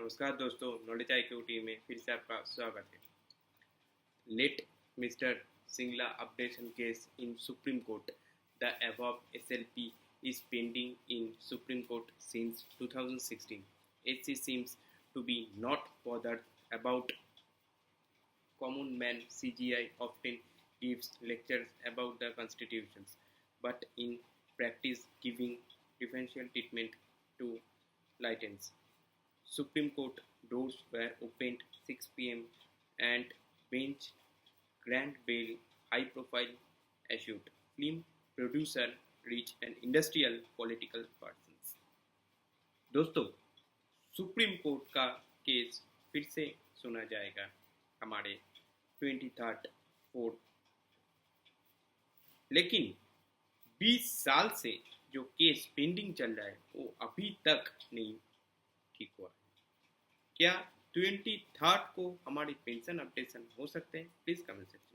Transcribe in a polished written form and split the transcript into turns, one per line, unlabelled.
नमस्कार दोस्तों, knowledge IQ team में फिर से आपका स्वागत है। Let mister Singla updation case in Supreme Court. The above SLP is pending in Supreme Court since 2016. SC seems to be not bothered about common man. CJI often gives lectures about the constitutions, but in practice giving differential treatment to litigants. Supreme Court doors were opened 6 p.m. and bench grand bail, high profile issued. Film producer reached an industrial political persons. दोस्तों, supreme court का case फिर से सुना जाएगा हमारे 23rd court, लेकिन 20 साल से जो केस पेंडिंग चल रहा है वो अभी तक नहीं ठीक हुआ। क्या 23rd को हमारी पेंशन अपडेशन हो सकते हैं? Please comment section